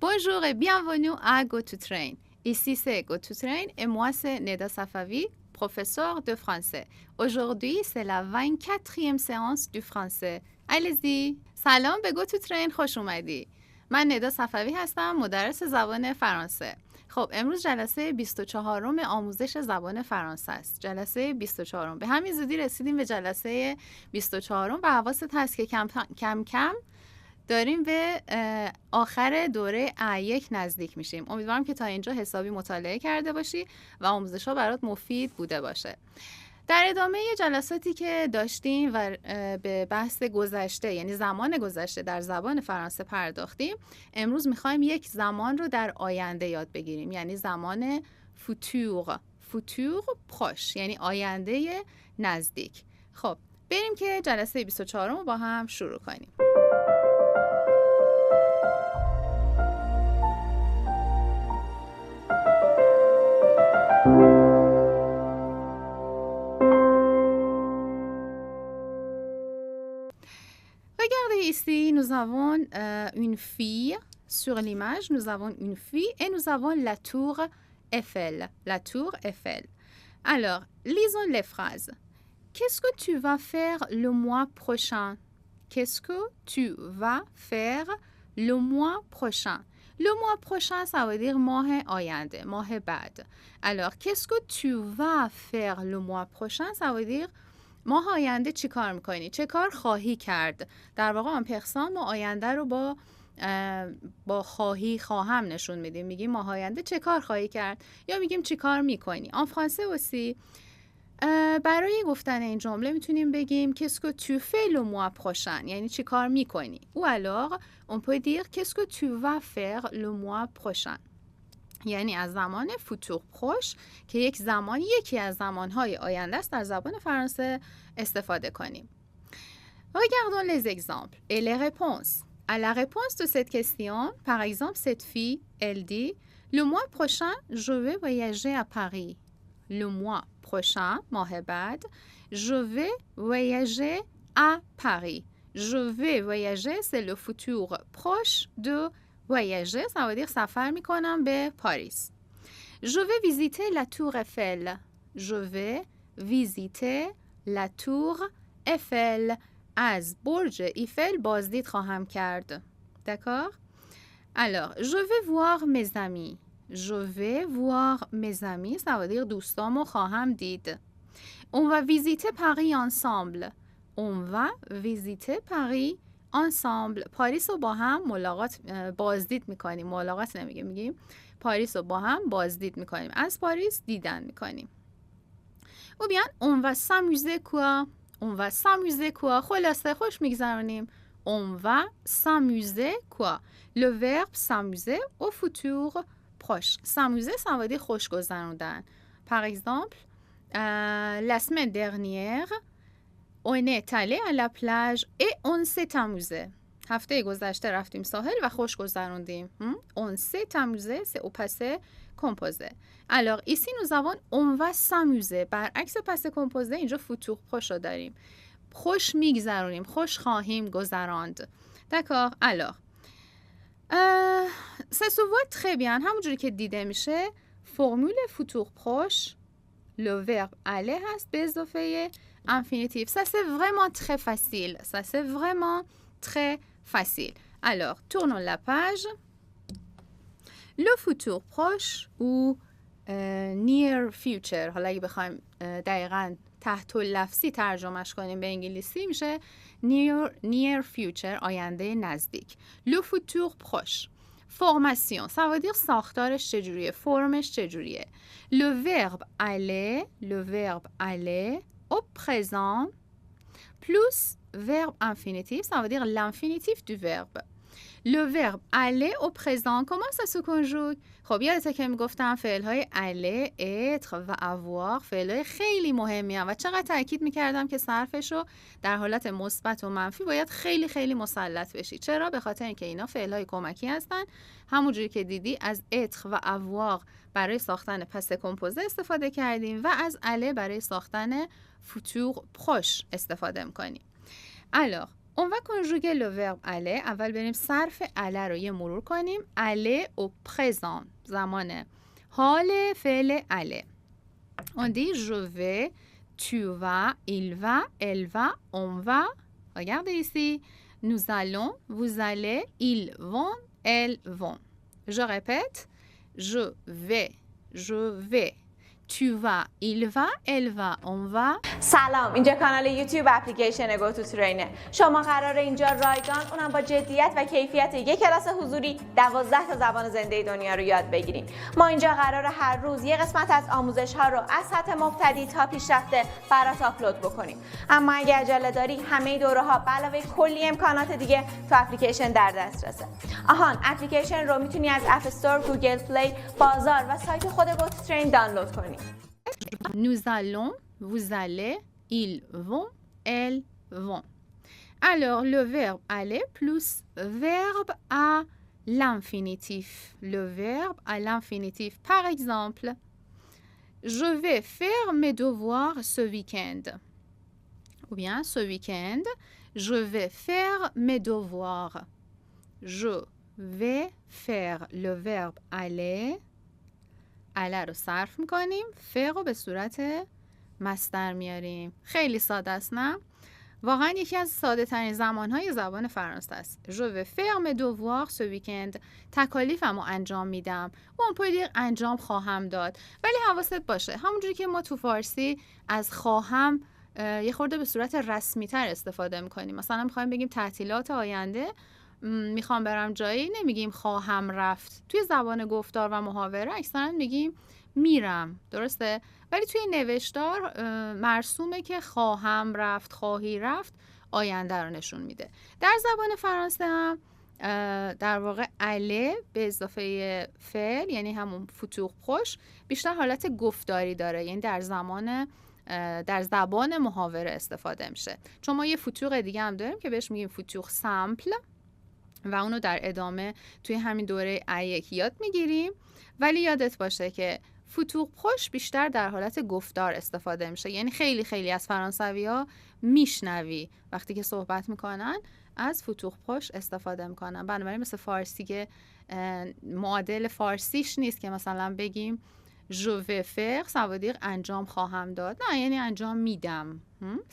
Bonjour et bienvenue à Go to Train. Ici c'est Go to Train et moi c'est Neda Safavi, professeur de français. Aujourd'hui c'est la 24e séance du français. Allez-y. سلام به Go to Train خوش اومدی. من ندا صفوی هستم، مدرس زبان فرانسه. خب امروز جلسه 24م آموزش زبان فرانسه است. جلسه 24م. به همین زودی رسیدیم به جلسه 24م و حواست هست که کم کم داریم به آخر دوره A1 نزدیک میشیم. امیدوارم که تا اینجا حسابی مطالعه کرده باشی و آموزش‌ها برات مفید بوده باشه. در ادامه جلساتی که داشتیم و به بحث گذشته یعنی زمان گذشته در زبان فرانسه پرداختیم، امروز میخوایم یک زمان رو در آینده یاد بگیریم، یعنی زمان فوتور پروش، یعنی آینده نزدیک. خب بریم که جلسه 24 رو با هم شروع کنیم. Regardez ici, nous avons une fille sur l'image, nous avons une fille et nous avons la tour Eiffel. La tour Eiffel. Alors, lisons les phrases. Qu'est-ce que tu vas faire le mois prochain? Qu'est-ce que tu vas faire le mois prochain? Le mois prochain, ça veut dire ماه آینده, ماه بعد. Alors, qu'est-ce que tu vas faire le mois prochain? Ça veut dire ماه آینده چی کار میکنی؟ چه کار خواهی کرد؟ در واقع آن پرسان ما آینده رو با خواهم نشون میدیم. میگیم ماه آینده چه کار خواهی کرد یا میگیم چی کار میکنی. آن فرانسه وسی برای گفتن این جمله میتونیم بگیم qu'est-ce que tu fais le mois prochain، یعنی چی کار میکنی. ou alors on peut dire qu'est-ce que tu vas faire le mois prochain، یعنی از زمان فوتور پروش که یکی از زمانهای آینده است در زبان فرانسه استفاده کنیم. Regardons les exemples et les réponses. À la réponse de cette question, par exemple, cette fille, elle dit le mois prochain, je vais voyager à Paris. Le mois prochain, ماه بعد, je vais voyager à Paris. Je vais voyager, c'est le futur proche de voyager, ça veut dire سفر میکنم به پاریس. Je vais visiter la tour Eiffel. Je vais visiter la tour Eiffel. از برج ایفل بازدید خواهم کرد. D'accord? Alors, je vais voir mes amis. Je vais voir mes amis, ça veut dire دوستامو خواهم دید. On va visiter Paris ensemble. On va visiter Paris ensemble. پاریس رو با هم بازدید میکنیم. ملاقات میگیم پاریس رو با هم بازدید میکنیم. از پاریس دیدن میکنیم. ou bien on va s'amuser quoi? On va s'amuser quoi? خلاصه خوش میگذرونیم. On va s'amuser quoi? Le verbe s'amuser au futur proche. S'amuser, ça veut dire خوش گذروندن. Par exemple, la semaine dernière, on est allé à la plage et on s'est amusé. هفته گذشته رفتیم ساحل و خوش گذروندیم. On s'est amusé, c'est au passé composé. Alors, ici, nous avons on va s'amuser. برعکس passé composé, اینجا futur proche رو داریم. خوش میگذرونیم، خوش خواهیم گذراند. D'accord? Alors, ça se voit très bien. همونجوری که دیده میشه، فرمول futur proche, le verbe aller هست به اضافه infinitif. Ça, c'est vraiment très facile. Ça, c'est vraiment très facile. Alors, tournons la page. Le futur proche ou near future، حالا اگه بخوایم دقیقاً تحت لفظی ترجمهش کنیم به انگلیسی میشه near future، آینده نزدیک. Le futur proche. Formation، ça veut dire ساختارش چجوریه، فرمش چجوریه. Le verbe aller au présent plus verbe infinitif, ça veut dire l'infinitif du verbe. Le verbe aller au présent, comment ça se conjugue؟ خب یادته که میگفتم فعل‌های aller, être و avoir فعل‌های خیلی مهمی هستند و چقدر تاکید میکردم که صرفش رو در حالت مثبت و منفی باید خیلی خیلی مسلط بشی. چرا؟ به خاطر اینکه اینا فعل‌های کمکی هستن. همونجوری که دیدی از être و avoir برای ساختن پس کمپوزه استفاده کردیم و از aller برای ساختن futur proche استفاده میکنیم. Alors, On va conjuguer le verbe aller. اول بریم صرف aller رو یه مرور کنیم. aller au présent. زمان حال فعل aller. On dit je vais, tu vas, il va, elle va, on va. Regardez ici. Nous allons, vous allez, ils vont, elles vont. Je répète. Je vais. Tu vas, il va, elle va, on va. سلام، اینجا کانال یوتیوب اپلیکیشن گو تو ترینه. شما قراره اینجا رایگان اونم با جدیت و کیفیت یک کلاس حضوری 12 تا زبان زنده دنیا رو یاد بگیریم. ما اینجا قراره هر روز یه قسمت از آموزش ها رو از سطح مبتدی تا پیشرفته برات آپلود بکنیم. اما اگه عجله داری همه دوره ها به علاوه کلی امکانات دیگه تو اپلیکیشن در دسترسه. آهان، اپلیکیشن رو میتونی از اپ استور، گوگل پلی، بازار و سایت خود گو تو ترین دانلود کنی. Nous allons, vous allez, ils vont, elles vont. Alors, le verbe aller plus verbe à l'infinitif. Le verbe à l'infinitif. Par exemple, je vais faire mes devoirs ce week-end. Ou bien, ce week-end, je vais faire mes devoirs. Je vais faire le verbe aller. aller رو صرف میکنیم. فعل رو به صورت مصدر میاریم. خیلی ساده است نه؟ واقعا یکی از ساده ترین زمانهای زبان فرانسه است. Je vais faire mes devoirs ce weekend. تکالیفم رو انجام میدم. اون پدیر انجام خواهم داد. ولی حواست باشه همونجوری که ما تو فارسی از خواهم یه خورده به صورت رسمی تر استفاده میکنیم. مثلا میخوایم بگیم تعطیلات آینده میخوام برم جایی، نمیگیم خواهم رفت. توی زبان گفتار و محاوره اکثرا میگیم میرم، درسته؟ ولی توی نوشتار مرسومه که خواهم رفت، خواهی رفت آینده رو نشون میده. در زبان فرانسه هم در واقع اله به اضافه فعل یعنی همون فتوق خوش بیشتر حالت گفتاری داره، یعنی در زبان محاوره استفاده میشه. چون ما یه فتوق دیگه هم داریم که بهش میگیم فتوق سامپل و اونو در ادامه توی همین دوره A1 یاد میگیریم. ولی یادت باشه که فتوق خوش بیشتر در حالت گفتار استفاده میشه، یعنی خیلی خیلی از فرانسوی ها میشنوی وقتی که صحبت میکنن از فتوق خوش استفاده میکنن. بنابراین مثل فارسی که معادل فارسیش نیست که مثلا بگیم je vais faire ça veut dire انجام خواهم داد، نه یعنی انجام میدم.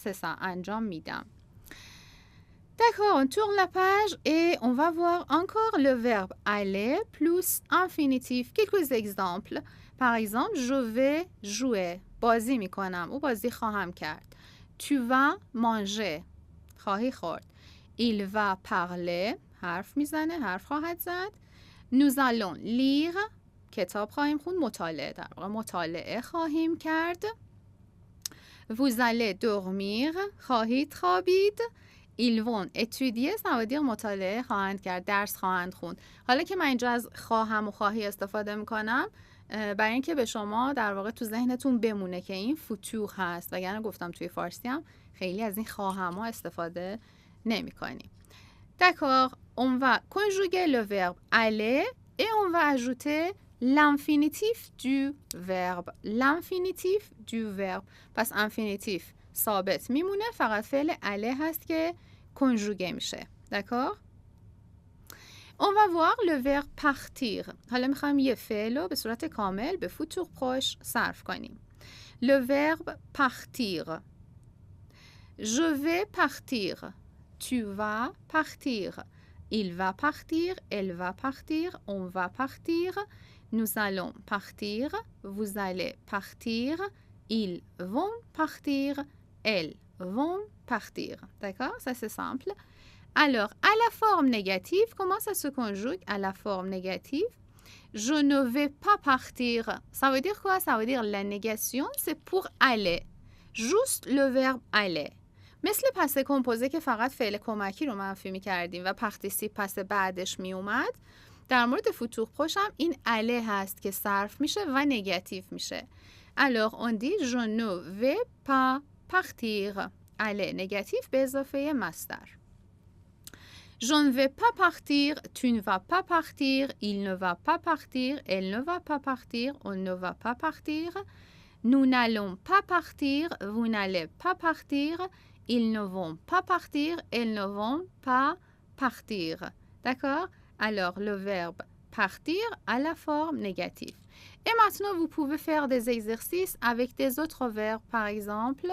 c'est ça، انجام میدم. D'accord, on tourne la page et on va voir encore le verbe aller plus infinitif. Quelques exemples. Par exemple, je vais jouer. بازی میکنم. او بازی خواهم کرد. Tu vas manger. خواهی خورد. Il va parler. حرف میزنه. حرف خواهد زد. Nous allons lire. کتاب خواهیم خوند. مطالعه در واقع مطالعه خواهیم کرد. Vous allez dormir. خواهید خوابید. Ils vont étudier ça veut dire مطالعه خواهند کرد، درس خواهند خوند. حالا که من اینجا از خواهم و خواهی استفاده میکنم برای اینکه به شما در واقع تو ذهنتون بمونه که این فتوح هست، وگرنه گفتم توی فارسی هم خیلی از این خواهم ها استفاده نمی کنیم. D'accord, on va conjuguer le verbe aller et on va ajouter l'infinitif du verbe. L'infinitif du verbe. پس infinitif ثابت میمونه، فقط فعل aller هست که کنژوگه میشه. D'accord? On va voir le verbe partir. حالا میخوایم یه فعل رو به صورت کامل به فتوق پاش صرف کنیم. Le verbe partir. Je vais partir. Tu vas partir. Il va partir. Elle va partir. On va partir. Nous allons partir. Vous allez partir. Ils vont partir. Elles vont partir. D'accord? Ça, c'est simple. Alors, à la forme négative, comment ça se conjugue à la forme négative? Je ne vais pas partir. Ça veut dire quoi? Ça veut dire la négation, c'est pour aller. Juste le verbe aller. مثل پس کمپوزه که فقط فعل کمکی رو منفی می کردیم و پارتیسیپ پس بعدش می اومد، در مورد فتوق خوش هم این aller هست که صرف میشه و نگاتیو میشه. Alors, on dit je ne vais pas partir. aller نگاتیو به اضافه مصدر. Je ne vais pas partir, tu ne vas pas partir, il ne va pas partir, elle ne va pas partir, on ne va pas partir. Nous n'allons pas partir, vous n'allez pas partir, ils ne vont pas partir, elles ne vont pas partir. D'accord? Alors, le verbe partir a la forme négative. Et maintenant, vous pouvez faire des exercices avec des autres verbes. Par exemple,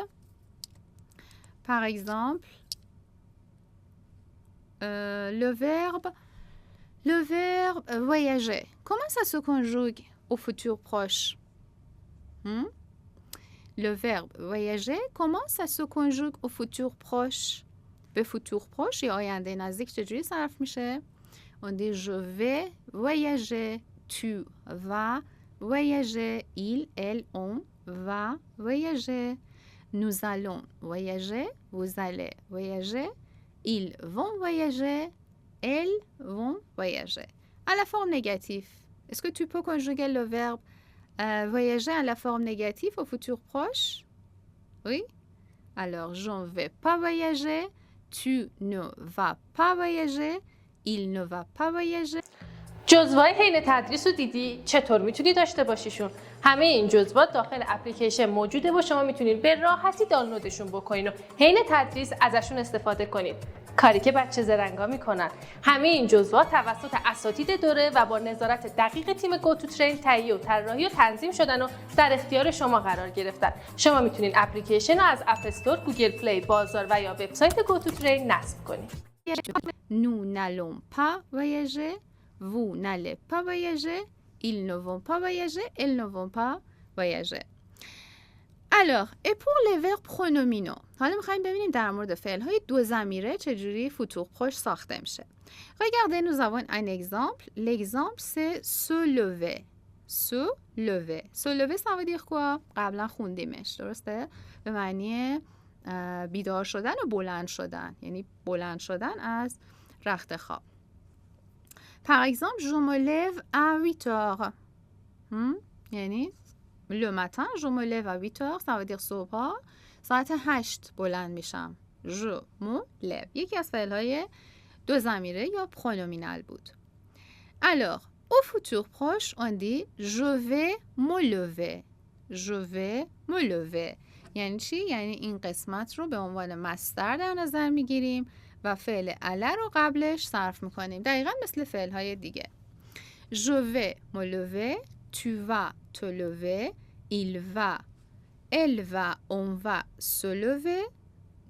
le verbe voyager. Comment ça se conjugue au futur proche? Le verbe voyager, comment ça se conjugue au futur proche؟ به futur proche یا آینده نزدیک چجوری صرف میشه؟ On dit je vais voyager, tu vas voyager, il, elle, on va voyager. Nous allons voyager, vous allez voyager, ils vont voyager, elles vont voyager. À la forme négative, est-ce que tu peux conjuguer le verbe voyager à la forme négative au futur proche? Oui? Alors, je ne vais pas voyager, tu ne vas pas voyager, il ne va pas voyager. جزوه‌های حین تدریس رو دیدی؟ چطور میتونی داشته باشیشون؟ همه این جزوات داخل اپلیکیشن موجوده و شما میتونید به راحتی دانلودشون بکنین و حین تدریس ازشون استفاده کنید. کاری که بچه زرنگا میکنن. همه این جزوات توسط اساتید دوره و با نظارت دقیق تیم گوتوترین تهیه و طراحی و تنظیم شدن و در اختیار شما قرار گرفتن. شما میتونید اپلیکیشن رو از اپ استور، گوگل پلی، بازار و یا وبسایت گوتوترین نصب کنید. Nous n'allons pas voyager. Vous n'allez pas voyager, ils ne vont pas voyager, elles ne vont pas voyager. Alors, et pour les verbes pronominaux. حالا می‌خوایم ببینیم در مورد فعل‌های دو ضمیره چجوری futur proche ساخته میشه. Regardez, nous avons un exemple. L'exemple c'est se lever. Se lever. Se lever ça veut dire quoi? قبلا خوندیمش، درسته؟ به معنی بیدار شدن و بلند شدن، یعنی بلند شدن از رخت خواب. Par exemple, je me lève à 8 heures. یعنی le matin, je me lève à 8 heures. Ça veut dire صبح ساعت 8 بلند میشم. Je me lève. یکی از فعلهای دو ضمیره یا پرونومینال بود. Alors, au futur proche, on dit je vais me lever. Je vais me lever. یعنی چی؟ یعنی این قسمت رو به عنوان مصدر در نظر میگیریم و فعل عله رو قبلش صرف میکنیم. دقیقا مثل فعلهای دیگه. Je vais me lever, tu vas te lever, il va, elle va, on va se lever,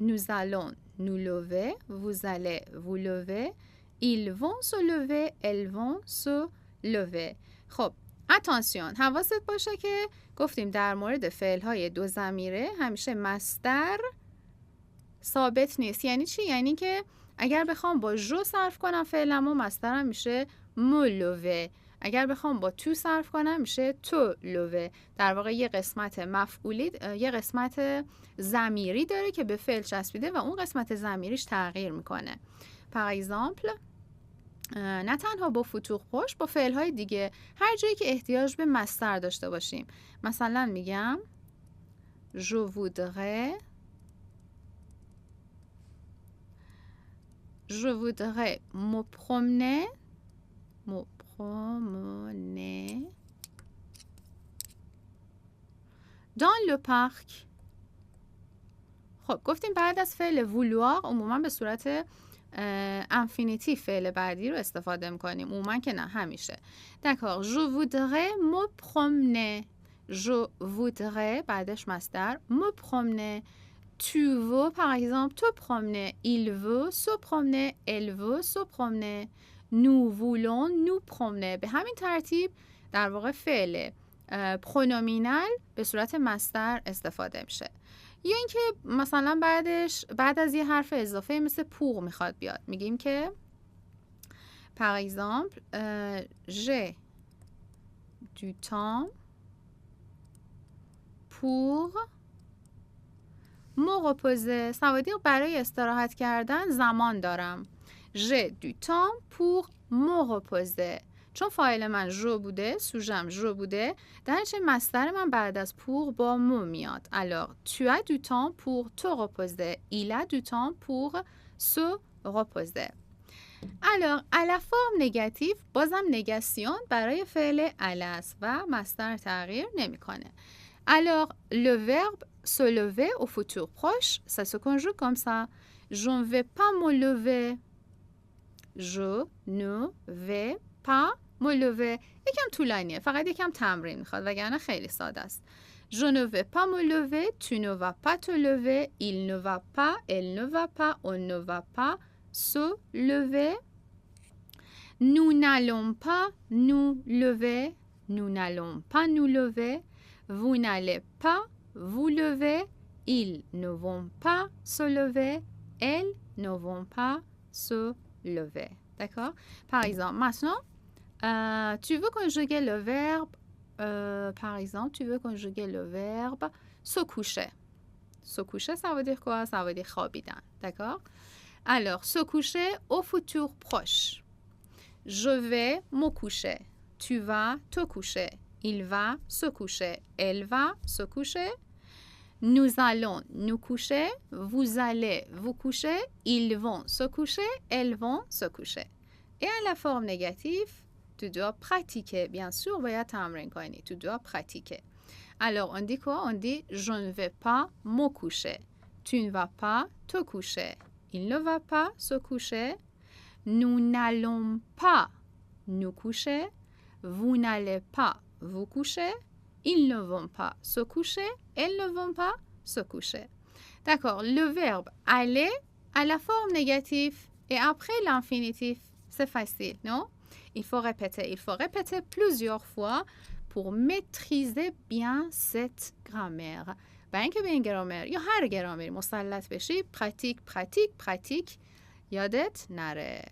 nous allons nous lever, vous allez vous lever, ils vont se lever, elles vont se lever. خب attention، حواست باشه که گفتیم در مورد فعلهای دو ضمیره همیشه مصدر ثابت نیست. یعنی چی؟ یعنی که اگر بخوام با جو صرف کنم فعلمو مصدرم میشه ملوه، اگر بخوام با تو صرف کنم میشه تو لوه. در واقع یه قسمت مفعولی، یه قسمت ضمیری داره که به فعل چسبیده و اون قسمت ضمیریش تغییر میکنه. par exemple نه تنها با futur proche، با فعلهای دیگه هر جایی که احتیاج به مصدر داشته باشیم. مثلا میگم je voudrais me promener dans le parc. خب گفتیم بعد از فعل vouloir عموما به صورت انفینیتیو فعل بعدی رو استفاده میکنیم. عموما که نه، همیشه. D'accord, je voudrais me promener. Je voudrais بعدش مصدر me promener. Tu veux par exemple te promener. Il veut se promener. Elle veut se promener. Nous voulons nous promener. به همین ترتیب در واقع فعل پرونومینال به صورت مصدر استفاده میشه. یا اینکه مثلا بعد از یه حرف اضافه مثل پور میخواد بیاد، میگیم که par exemple j'ai du temps pour me reposer. سوادیق برای استراحت کردن زمان دارم. j'ai du temps pour me reposer. چون فاعل من جو بوده، سوژم جو بوده، در نتیجه مصدر من بعد از pour با مو میاد. alors tu as du temps pour te reposer. il a du temps pour se reposer. alors à la forme négative بازم نگاسیون برای فعل اله است و مصدر تغییر نمیکنه. Alors, le verbe se lever au futur proche, ça se conjugue comme ça. Je ne vais pas me lever. Je ne vais pas me lever. یکم طولانیه. فقط یکم تمرین میخواد وگرنه خیلی ساده است. Je ne vais pas me lever. Tu ne vas pas te lever. Il ne va pas. Elle ne va pas. On ne va pas se lever. Nous n'allons pas nous lever. Nous n'allons pas nous lever. Vous n'allez pas vous lever. Ils ne vont pas se lever. Elles ne vont pas se lever. D'accord? Par exemple, maintenant, tu veux conjuguer le verbe, par exemple, tu veux conjuguer le verbe se coucher. Se coucher, ça veut dire quoi? Ça veut dire خوابیدن. D'accord? Alors, se coucher au futur proche. Je vais me coucher. Tu vas te coucher. Il va se coucher. Elle va se coucher. Nous allons nous coucher. Vous allez vous coucher. Ils vont se coucher. Elles vont se coucher. Et à la forme négative, tu dois pratiquer. Bien sûr, باید تمرین کنی. Tu dois pratiquer. Alors, on dit quoi? On dit je ne vais pas me coucher. Tu ne vas pas te coucher. Il ne va pas se coucher. Nous n'allons pas nous coucher. Vous n'allez pas vous coucher. Ils ne vont pas se coucher. Elles ne vont pas se coucher. D'accord. Le verbe aller à la forme négative et après l'infinitif, c'est facile, non? Il faut répéter. Il faut répéter plusieurs fois pour maîtriser bien cette grammaire. با اینکه به این گرامر یا هر گرامری مسلط بشی پراتیک یادت نره.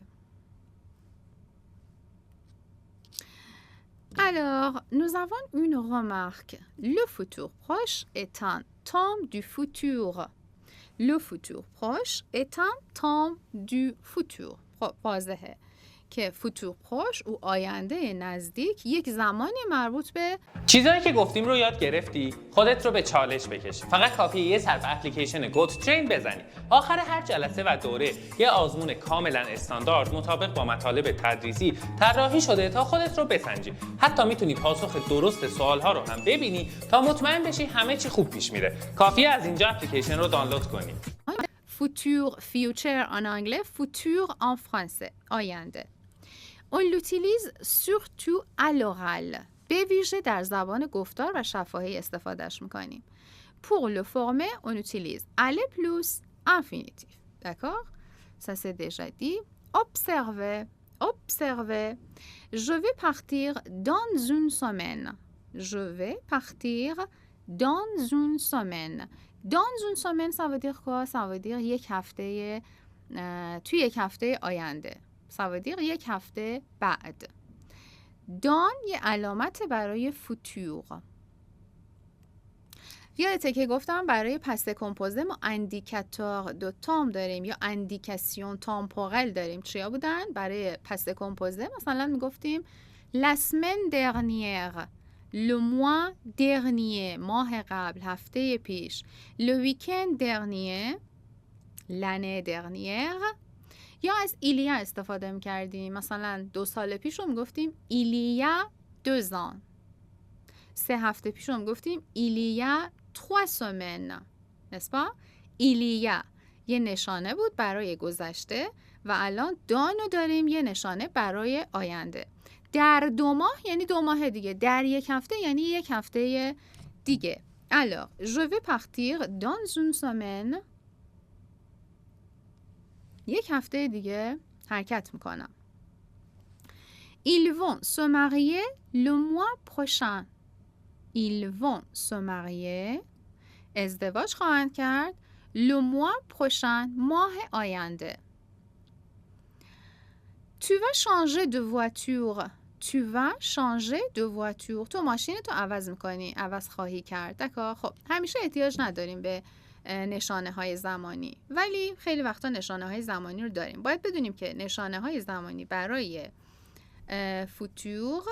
Alors, nous avons une remarque. Le futur proche est un temps du futur. Le futur proche est un temps du futur. واضحه که futur proche و آینده نزدیک یک زمانی مربوط به چیزایی که گفتیم رو یاد گرفتی؟ خودت رو به چالش بکش. فقط کافیه یه سر به اپلیکیشن گوت ترین بزنی. آخر هر جلسه و دوره یه آزمون کاملا استاندارد مطابق با مطالب تدریسی طراحی شده تا خودت رو بسنجی. حتی میتونی پاسخ درست سوال‌ها رو هم ببینی تا مطمئن بشی همه چی خوب پیش میره. کافیه از اینجا اپلیکیشن رو دانلود کنی. future en anglais, futur en français, آینده. On l'utilise surtout à l'oral. به ویژه در زبان گفتار و شفاهی استفادهش میکنیم. Pour le former, on utilise aller plus infinitif. D'accord? Ça c'est déjà dit. Observer. Observer. Je vais partir dans une semaine. Je vais partir dans une semaine. Dans une semaine, ça veut dire quoi? Ça veut dire یک هفته توی یک هفته آینده. Ça veut dire یک هفته بعد. دان یه علامت برای فوتور. یادته که گفتم برای پسته کمپوزه ما اندیکاتور دو تام داریم یا اندیکاسیون تامپورل داریم. چیا بودن؟ برای پسته کمپوزه مثلا میگفتیم la semaine dernière, le mois dernier، ماه قبل، هفته پیش، le week-end dernier، l'année dernière. یا از ایلیا استفاده می‌کردیم. مثلا 2 سال پیش رو می‌گفتیم ایلیا 2 ans. 3 هفته پیش رو می‌گفتیم ایلیا 3 semaines. n'est-ce pas؟ ایلیا یه نشانه بود برای گذشته و الان دانو داریم یه نشانه برای آینده. در 2 ماه یعنی 2 ماه دیگه. در 1 هفته یعنی 1 هفته دیگه. Alors, je vais partir dans une semaine. 1 هفته دیگه حرکت میکنم. Ils vont se marier le mois prochain. Ils vont se marier. ازدواج خواهند کرد. Le mois prochain. ماه آینده. Tu vas changer de voiture. Tu vas changer de voiture. تو ماشین تو عوض میکنی. عوض خواهی کرد. دکار؟ خب همیشه احتیاج نداریم به نشانه های زمانی، ولی خیلی وقتا نشانه های زمانی رو داریم. باید بدونیم که نشانه های زمانی برای فوتور،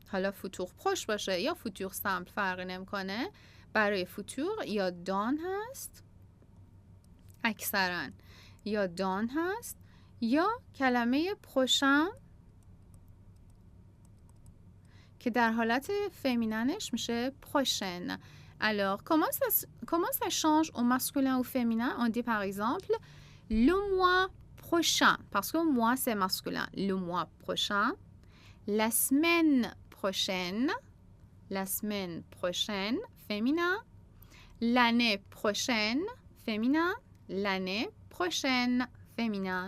حالا فوتور پروش باشه یا فوتور سامپل فرقی نمیکنه، برای فوتور یا دان هست اکثرا، یا دان هست یا کلمه پروشن که در حالت فمیننش میشه پروشن. Alors, comment ça change au masculin ou féminin? On dit par exemple le mois prochain, parce que mois c'est masculin. Le mois prochain, la semaine prochaine, féminin. L'année prochaine, féminin. L'année prochaine, féminin.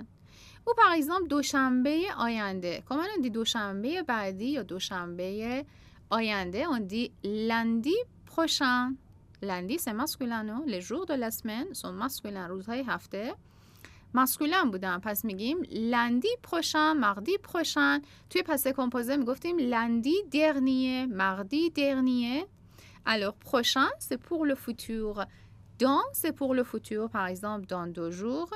ou par exemple دوشنبه آینده. Comment on dit دوشنبه بعدی یا دوشنبه آینده? On dit lundi prochain. Lundi c'est masculin, non? Les jours de la semaine sont masculins. روزهای هفته masculin بودن. پس میگیم lundi prochain, mardi prochain. توی پس کمپوزه میگفتیم lundi dernier, mardi dernier. Alors prochain c'est pour le futur. Dans c'est pour le futur. Par exemple dans 2 jours.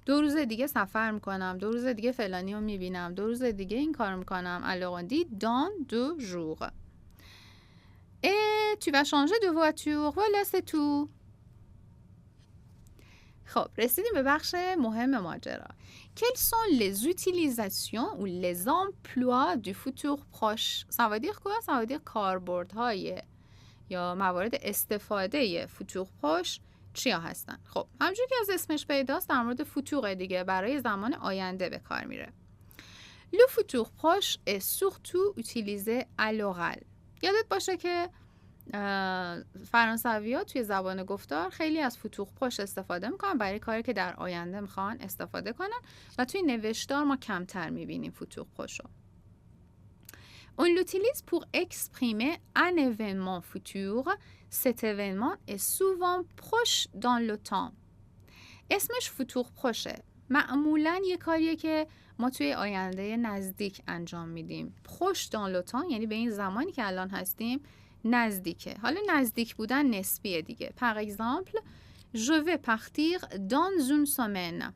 2 روز دیگه سفر میکنم. 2 روز دیگه فلانی رو میبینم. 2 روز دیگه این کار میکنم. Alors on dit dans 2 jours. Et tu vas changer de voiture. Voilà c'est tout. خب رسیدیم به بخش مهم ماجرا. Quelles sont les utilisations ou les emplois du futur proche? Ça veut dire quoi? Ça veut dire کاربردهای یا موارد استفاده futur proche چیا هستن؟ خب همونجوری که از اسمش پیداست در مورد فوتور دیگه برای زمان آینده به کار میره. Le futur proche est surtout utilisé à l'oral. یادت باشه که فرانسوی‌ها توی زبان گفتار خیلی از فوتور پروش استفاده میکنن برای کاری که در آینده میخوان استفاده کنن و توی نوشتار ما کمتر میبینیم فوتور پروش رو. On l'utilise pour exprimer un événement futur. Cet événement est souvent proche dans le temps. اسمش فوتور پروشه. معمولاً یه کاریه که ما توی آینده نزدیک انجام میدیم. proche dans le temps یعنی به این زمانی که الان هستیم نزدیکه. حالا نزدیک بودن نسبیه دیگه. Par exemple, je vais partir dans une semaine.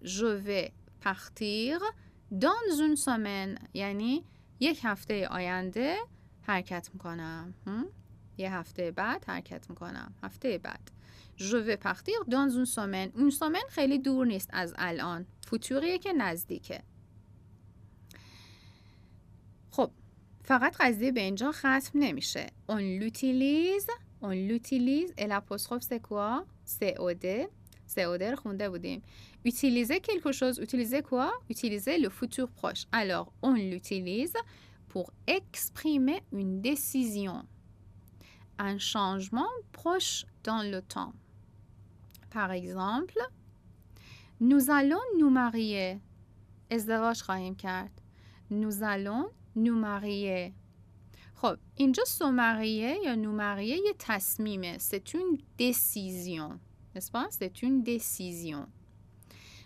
Je vais partir dans une semaine. یعنی یک هفته آینده حرکت میکنم. یه هفته بعد حرکت میکنم. هفته بعد. Je vais partir dans une semaine. Une semaine خیلی دور نیست از الان. فوتوریه که نزدیکه. خب فقط قضیه به اینجا ختم نمیشه. On l'utilise et l'apostrophe c'est quoi? COD رو خونده بودیم. Utiliser quelque chose. Utiliser quoi? Utiliser le futur proche. Alors on l'utilise pour exprimer une décision. Un changement proche dans le temps. Par exemple, nous allons nous marier. ازدواج خواهیم کرد. Nous allons nous marier. خب اینجا se marier یا nous marier یه تصمیمه. C'est une décision. N'est-ce pas? C'est une décision.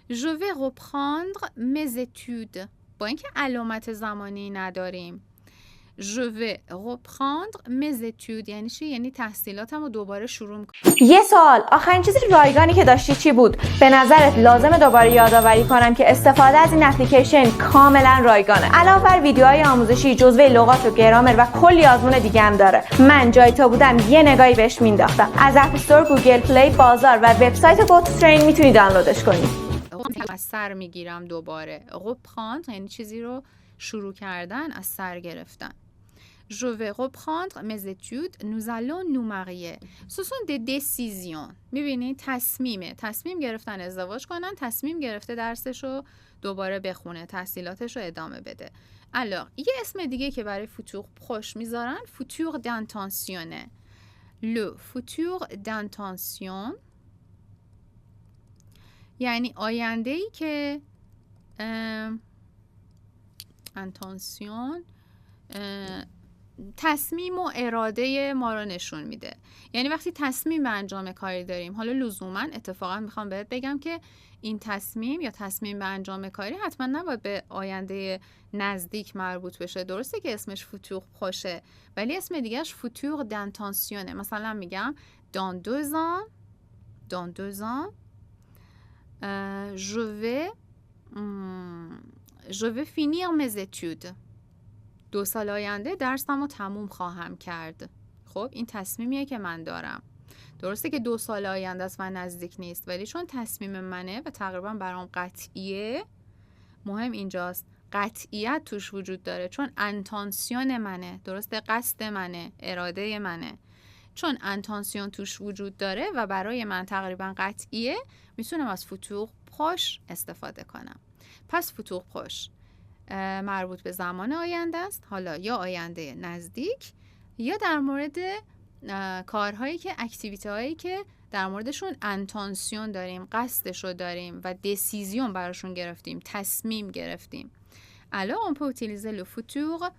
Je vais reprendre mes études. با اینکه علامت زمانی نداریم. Je vais reprendre mes études. یعنی چی؟ یعنی تحصیلاتم رو دوباره شروع میکنم. یه سوال، آخرین چیز رایگانی که داشتی چی بود؟ به نظرت لازمه دوباره یادآوری کنم که استفاده از این اپلیکیشن کاملا رایگانه. علاوه بر ویدیوهای آموزشی، جزوه لغات و گرامر و کلی آزمون دیگه هم داره. من جای تو بودم یه نگاهی بهش مینداختم. از اپ استور، گوگل پلی، بازار و وبسایت GoToTrain میتونی دانلودش کنی. از سر میگیرم دوباره. reprendre یعنی چیزی رو شروع کردن، از سر گرفتن. Je vais reprendre mes études. Nous allons nous marier. Ce sont des décisions. می‌بینید تصمیم گرفتن ازدواج کنن، تصمیم گرفته درسشو دوباره بخونه، تحصیلاتشو ادامه بده. Alors یه اسم دیگه که برای futur proche میذارن futur d'intention. Le futur d'intention یعنی آینده‌ای که intention تصمیم و اراده ما رو نشون میده. یعنی وقتی تصمیم به انجام کاری داریم، حالا لزوما اتفاقا میخوام بهت بگم که این تصمیم یا تصمیم به انجام کاری حتما نباید به آینده نزدیک مربوط بشه. درسته که اسمش فوتور پروشه ولی اسم دیگهش فوتور d'intention. مثلا میگم dans 2 ans je vais finir mes études. 2 سال آینده درسم رو تموم خواهم کرد. خب این تصمیمیه که من دارم. درسته که 2 سال آینده است و نزدیک نیست ولی چون تصمیم منه و تقریبا برام قطعیه، مهم اینجاست قطعیت توش وجود داره چون انتانسیون منه. درسته؟ قصد منه، اراده منه. چون انتانسیون توش وجود داره و برای من تقریبا قطعیه، میتونم از فوتور پروش استفاده کنم. پس فوتور پروش مربوط به زمان آینده است، حالا یا آینده نزدیک یا در مورد کارهایی که اکتیویته هایی که در موردشون انتانسیون داریم، قصدشو داریم و دیسیزیون براشون گرفتیم، تصمیم گرفتیم. Alors on peut utiliser le futur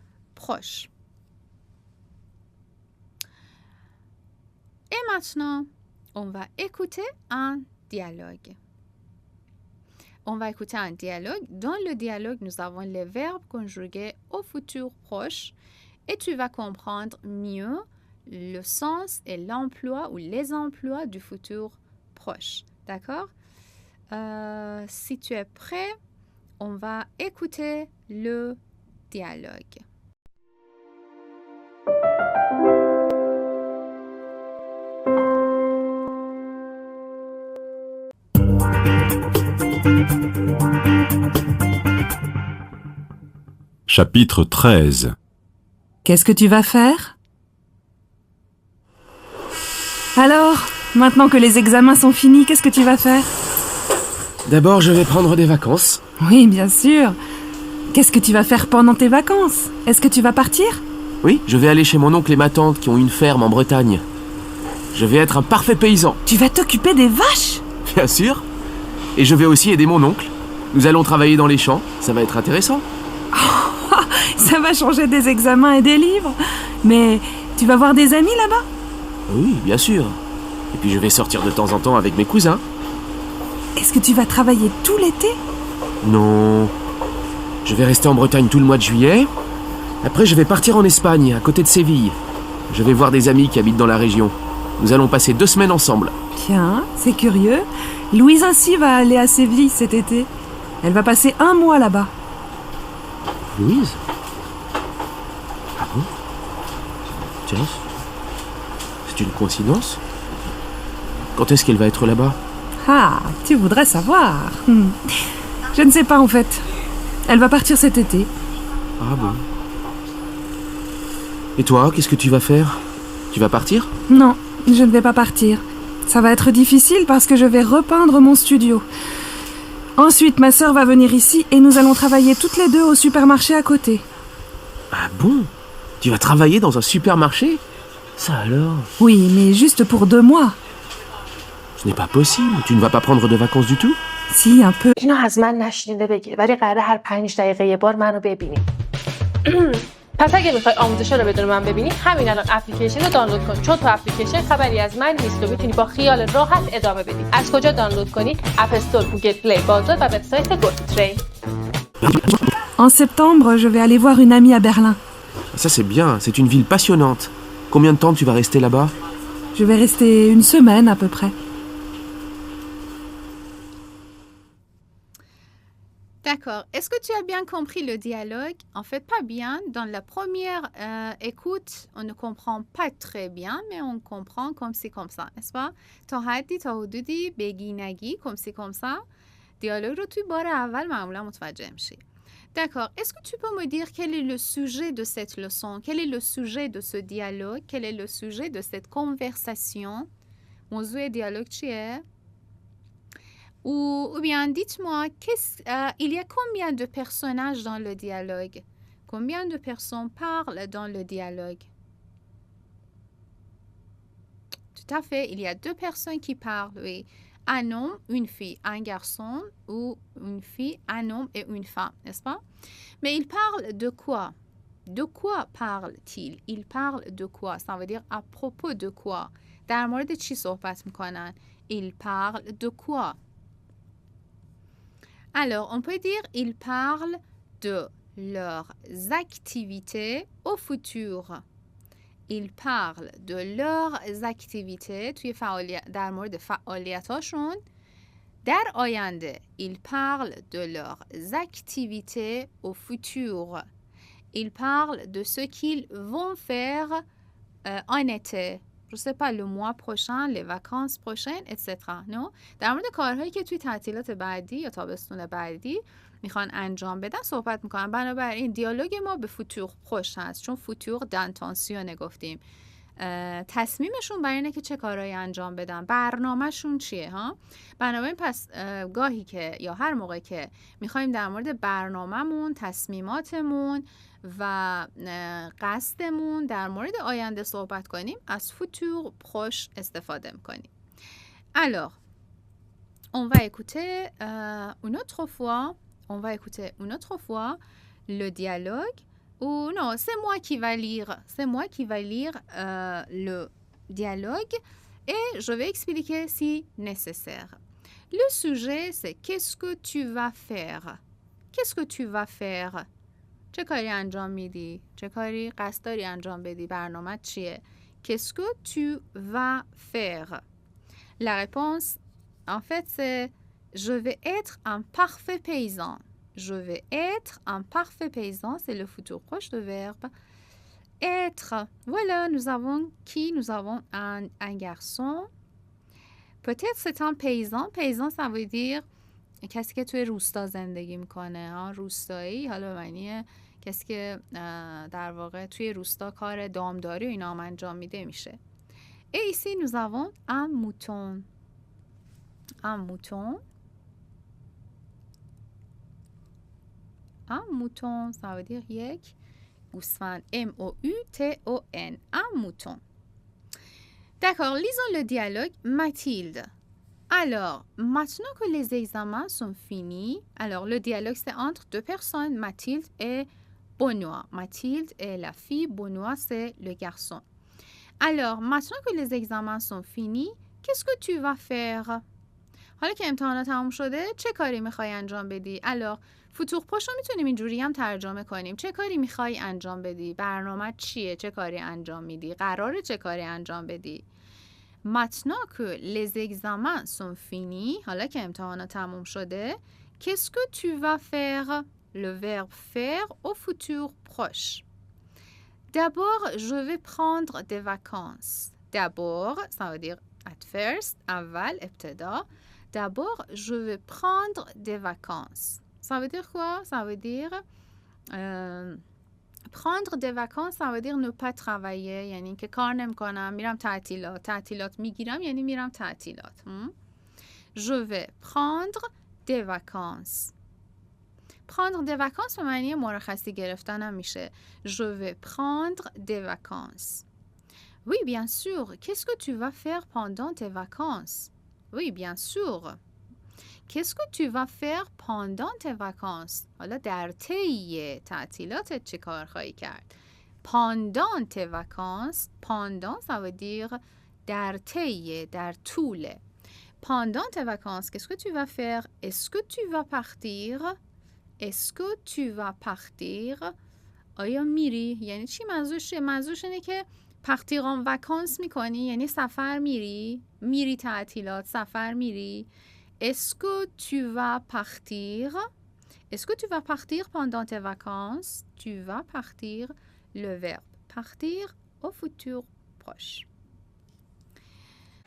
proche. Et maintenant, on va écouter un dialogue. On va écouter un dialogue. Dans le dialogue, nous avons les verbes conjugués au futur proche et tu vas comprendre mieux le sens et l'emploi ou les emplois du futur proche. D'accord? Si tu es prêt, on va écouter le dialogue. Chapitre 13. Qu'est-ce que tu vas faire? Alors, maintenant que les examens sont finis, qu'est-ce que tu vas faire? D'abord, je vais prendre des vacances. Oui, bien sûr. Qu'est-ce que tu vas faire pendant tes vacances? Est-ce que tu vas partir? Oui, je vais aller chez mon oncle et ma tante qui ont une ferme en Bretagne. Je vais être un parfait paysan. Tu vas t'occuper des vaches? Bien sûr. Et je vais aussi aider mon oncle. Nous allons travailler dans les champs. Ça va être intéressant. Ça va changer des examens et des livres. Mais tu vas voir des amis là-bas? Oui, bien sûr. Et puis je vais sortir de temps en temps avec mes cousins. Est-ce que tu vas travailler tout l'été? Non. Je vais rester en Bretagne tout le mois de juillet. Après, je vais partir en Espagne, à côté de Séville. Je vais voir des amis qui habitent dans la région. Nous allons passer 2 semaines ensemble. Tiens, c'est curieux. Louise ainsi va aller à Séville cet été. Elle va passer 1 mois là-bas. Louise? Ah bon? Tiens, c'est une coïncidence. Quand est-ce qu'elle va être là-bas? Ah, tu voudrais savoir. Je ne sais pas en fait. Elle va partir cet été. Ah bon? Et toi, qu'est-ce que tu vas faire? Tu vas partir? Non, je ne vais pas partir. Ça va être difficile parce que je vais repeindre mon studio. Ensuite, ma sœur va venir ici et nous allons travailler toutes les deux au supermarché à côté. Ah bon? Tu vas travailler dans un supermarché? Ça alors? Oui, mais juste pour 2 mois. Ce n'est pas possible. Tu ne vas pas prendre de vacances du tout? Si, un peu. اینو از من نشنیده بگیر ولی قراره هر 5 دقیقه یه بار منو ببینی. پس اگه میخوای آموزشا رو بدون من ببینی همین الان اپلیکیشن رو دانلود کن چون تو اپلیکیشن خبری از من نیست و میتونی با خیال راحت ادامه بدی. از کجا دانلود کنی؟ اپ استور، گوگل پلی، بازار و وبسایت گوترین. En septembre, je vais aller voir une amie à Berlin. Ça c'est bien, c'est une ville passionnante. Combien de temps tu vas rester là-bas? Je vais rester 1 semaine à peu près. D'accord. Est-ce que tu as bien compris le dialogue? En fait, pas bien. Dans la première écoute, on ne comprend pas très bien, mais on comprend comme c'est comme ça, n'est-ce pas? تا حدی تا حدودی بگی نگی comme c'est comme ça. دیالوگ رو توی بار اول معمولا متوجه میشی. D'accord. Est-ce que tu peux me dire quel est le sujet de cette leçon? Quel est le sujet de ce dialogue? Quel est le sujet de cette conversation? موضوع دیالوگ چیه؟ Ou bien dites-moi, il y a combien de personnages dans le dialogue? Combien de personnes parlent dans le dialogue? Tout à fait, il y a 2 personnes qui parlent, oui. Un homme, une fille, un garçon ou une fille, un homme et une femme, n'est-ce pas? Mais ils parlent de quoi? De quoi parlent-ils? Ils parlent de quoi? Ça veut dire à propos de quoi? در مورد چی صحبت میکنن؟ Ils parlent de quoi? Alors, on peut dire ils parlent de leurs activités au futur. Ils parlent de leurs activités توی در مورد فعالیتاشون در آینده. Ils parlent de leurs activités au futur. Ils parlent de ce qu'ils vont faire en été. Je sais pas, le mois prochain, les vacances prochaines, etc. No? در مورد کارهایی که توی تعطیلات بعدی یا تابستون بعدی میخوان انجام بدن صحبت میکنن. بنابراین دیالوگ ما به فوتور پروش هست چون فوتور دانتانسیونه گفتیم. تصمیمشون برای اینه که چه کارهایی انجام بدن، برنامهشون چیه ها. بنابراین پس گاهی که یا هر موقع که میخوایم در مورد برنامه‌مون، تصمیماتمون و قصدمون در مورد آینده صحبت کنیم، از futur proche استفاده میکنیم. Alors, on va écouter une autre fois le dialogue. Ou non, c'est moi qui vais lire le dialogue et je vais expliquer si nécessaire. Le sujet, c'est qu'est-ce que tu vas faire? Qu'est-ce que tu vas faire? چه کاری انجام میدی؟ چه کاری قصد داری انجام بدی؟ برنامه چیه؟ Qu'est-ce que tu vas faire? La réponse, en fait, c'est je vais être un parfait paysan. Je vais être un parfait paysan, c'est le futur proche de verbe être. Voilà, nous avons qui? Nous avons un garçon. Peut-être c'est un paysan. Paysan, ça veut dire کسی که توی روستا زندگی میکنه، روستایی، حالا معنی کسی که در واقع توی روستا کار دامداری و اینا هم انجام میده میشه. Et ici nous avons un mouton. Un mouton. Un mouton, ça veut dire یک گوسفند. M-O-U-T-O-N. Un mouton. D'accord, lisons le dialogue. Mathilde. Alors, maintenant que les examens sont finis, alors le dialogue c'est entre deux personnes, Mathilde et Benoît. Mathilde est la fille, Benoît c'est le garçon. Alors, maintenant que les examens sont finis, qu'est-ce que tu vas faire? حالا که امتحانات تموم شده چه کاری میخوای انجام بدی؟ alors فوتور پروش رو میتونیم اینجوری هم ترجمه کنیم. چه کاری میخوای انجام بدی؟ برنامه چیه؟ چه کاری انجام میدی؟ قراره چه کاری انجام بدی؟ Maintenant que les examens sont finis, حالا که امتحانات تموم شده، qu'est-ce que tu vas faire? Le verbe faire au futur proche. D'abord, je vais prendre des vacances. D'abord, ça veut dire at first, aval, ابتدا. D'abord, je vais prendre des vacances. Ça veut dire quoi? Ça veut dire prendre des vacances, ça veut dire ne pas travailler. یعنی که کار نمی‌کنم، میرم تعطیلات. تعطیلات میگیرم یعنی میرم تعطیلات. Je vais prendre des vacances. prendre des vacances به معنی مرخصی گرفتن هم میشه. Je vais prendre des vacances. Oui, bien sûr. Qu'est-ce que tu vas faire pendant tes vacances? Oui, bien sûr. Qu'est-ce que tu vas faire pendant tes vacances? حالا در طی تعطیلاتت چه کار خواهی کرد؟ Pendant tes vacances. Pendant, ça veut dire در طی، در طول. Pendant tes vacances, qu'est-ce que tu vas faire? Est-ce que tu vas partir? Est-ce que tu vas partir? آیا میری؟ یعنی چی منظورش؟ منظورش اینه که partir en vacances میکنی؟ یعنی سفر میری؟ میری تعطیلات، سفر میری؟ Est-ce que tu vas partir? Est-ce que tu vas partir pendant tes vacances? Tu vas partir, le verbe partir au futur proche.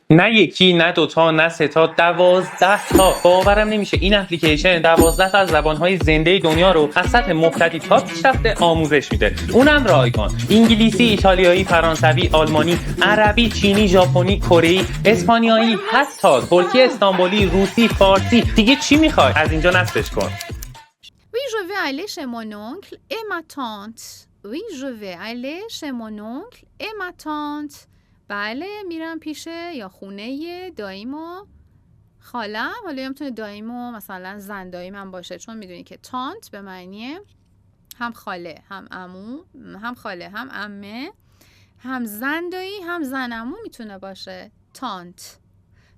نه یکی، نه دوتا، نه سه تا، 12 تا. باورم نمیشه این اپلیکیشن 12 تا از زبان‌های زنده دنیا رو از سطح مبتدی تا پیشرفته آموزش میده. اونم رایگان. انگلیسی، ایتالیایی، فرانسوی، آلمانی، عربی، چینی، ژاپنی، کره‌ای، اسپانیایی، حتی ترکی استانبولی، روسی، فارسی. دیگه چی میخوای؟ از اینجا نصبش کن. Oui, je vais aller chez mon oncle et ma tante. Oui, je vais aller chez mon oncle et ma tante. بله میرم پیش یا خونه داییم و خالم. حالا یا میتونه داییم و مثلا زن داییم هم باشه، چون میدونی که تانت به معنی هم خاله هم عمو، هم خاله هم عمه، هم زن دایی هم زن عمو میتونه باشه تانت.